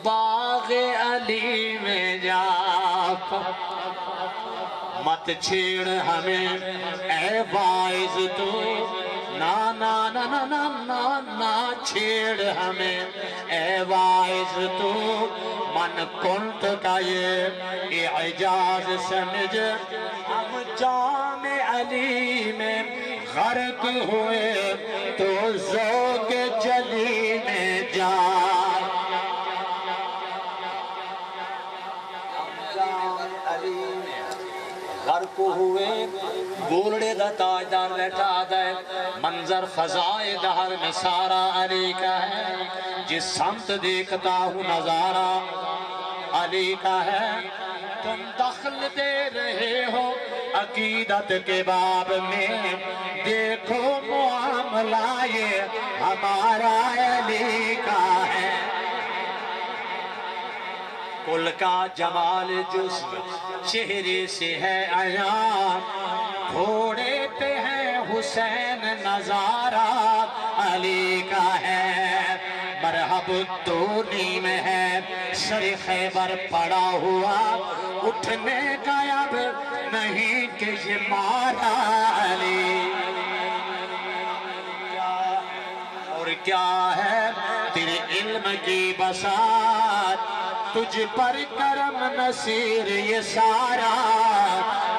باغ علی میں جا مت چھیڑ ہمیں اے باعث تو نا نا نا نا نا نا نا چھیڑ ہمیں اے باعث تو من کنت کا یہ اعجاز سمجھ ہم جام علی میں غرق ہوئے تو ذوق جلی میں جا غرق ہوئے گولڑے دا تاجدار بیٹھا آدھا ہے منظر فضائے دہر میں سارا علی کا ہے جس سمت دیکھتا ہوں نظارہ علی کا ہے تم دخل دے رہے ہو عقیدت کے باب میں دیکھو معاملہ یہ ہمارا علی کا ہے کل کا جمال جسم چہرے سے ہے عیاں گھوڑے پہ ہے حسین نظارہ علی کا ہے مرحب تو نیم ہے سر خیبر پڑا ہوا اٹھنے کا اب نہیں کہ یہ مارا علی اور کیا ہے تیرے علم کی بساط تجھ پر کرم نصیر یہ سارا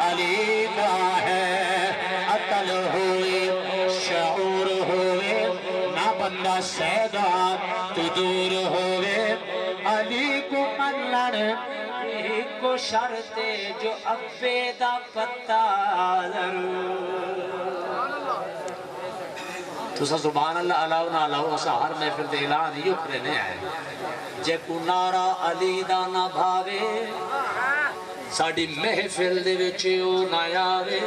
علی کا ہے عقل ہوئے شعور ہوئے نہ بندہ سیدہ تو دور ہوئے علی کو منلڑ ایک کو شرطے جو ابے دا پتہ ضرور تو سا سبحان اللہ علاؤ نہ علاؤ سہر محفل دے اعلان یوں کرنے آئے جے کو نعرہ علی دا نہ بھاوے ساڑی محفل دے وچے او نہ آوے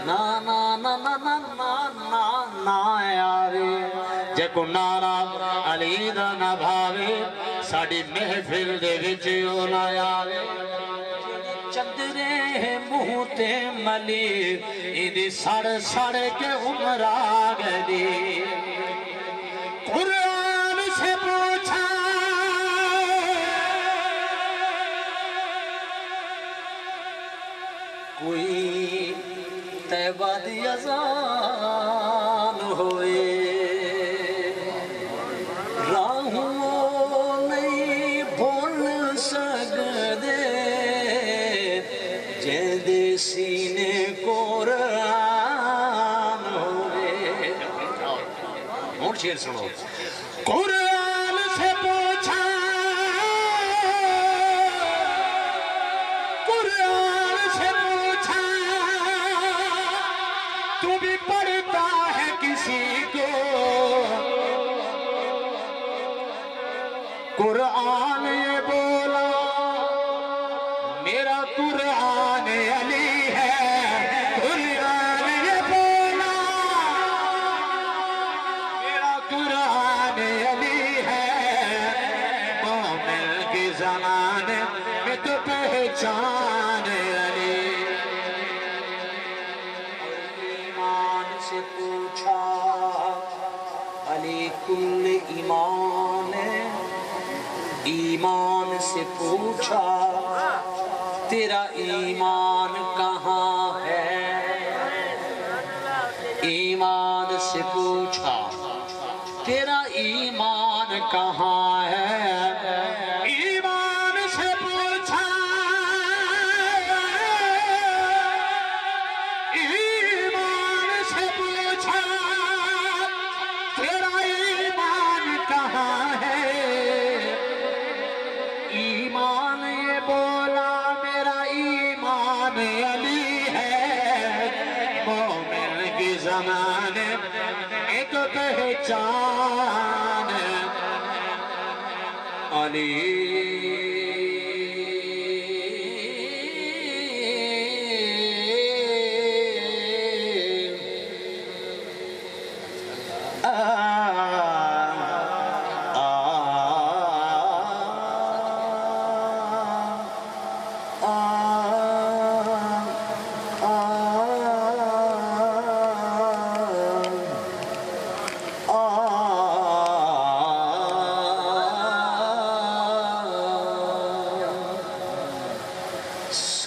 نا نا نا نا نا نا نا نا آوے جے کو نعرہ علی دا نہ بھاوے ساڑی محفل دے وچے او نہ آوے چندرے مہتے ملی ایدی سڑ سڑ کے عمرہ گلی قرآن سے پوچھا کوئی طیبہ دی اذان ہوئے راہوں نہیں بھول سکدے جیدے سینے قرآن ہوئے اور شیر سنو قرآن سے پوچھا قرآن سے پوچھا تو بھی پڑھتا ہے کسی کو قرآن یہ بولا میرا قرآن علی ہے قرآن یہ بولا میرا قرآن علی ہے مومن کی زمانے میں تو پہچان علی ایمان سے پوچھا علی کل ایمان ایمان سے پوچھا تیرا ایمان کہاں ہے ایمان سے پوچھا تیرا ایمان کہاں ہے ایمان سے پوچھا ایمان سے پوچھا تیرا ایمان کہاں ہے ایمان یہ بولا میرا ایمان علی ہے مومن کی زمانے ایک پہچان علی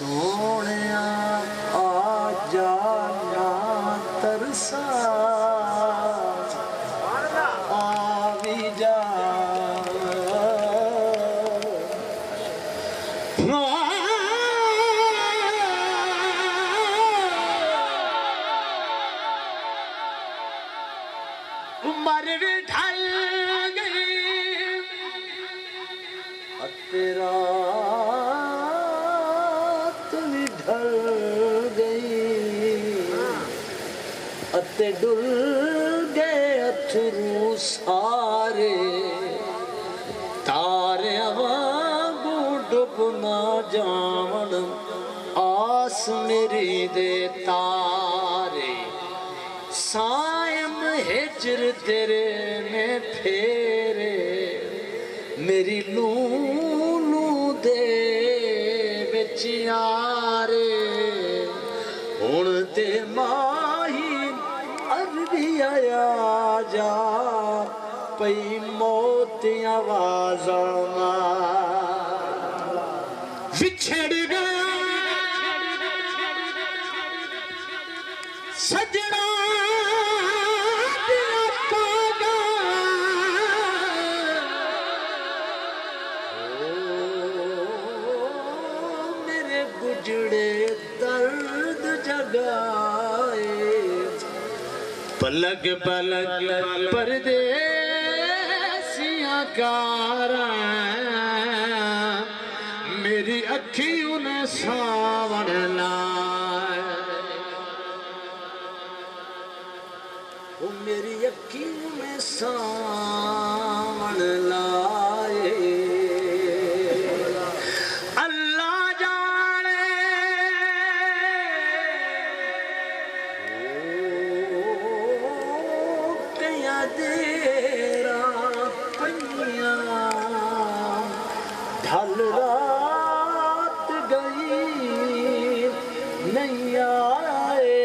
سونیا آ جانا ترسا آوی جا عمر بھی ڈھل گئی تیرا بھی ڈھل گئی اتے ڈل گئے اتھرو سارے تارے وانگو ڈب نہ جاون آس میری دے تارے سائم ہجر تیرے میں پھیرے میری لولو دے بچیارے ہونتے ماہی عربی آیا جا پئی موت آوازاں بچھڑ گیا سجنا جڑے درد جگائے پلک پلک پردیسیاں کاراں میری اکھیوں نے ساون لائے میری اکھیوں میں ساون لائے ڈھل رات گئی نہیں آئے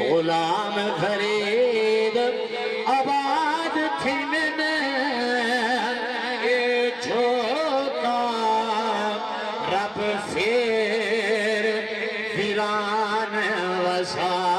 غلام فرید آباد تھی میں جھوکا رب پھر ویران وسا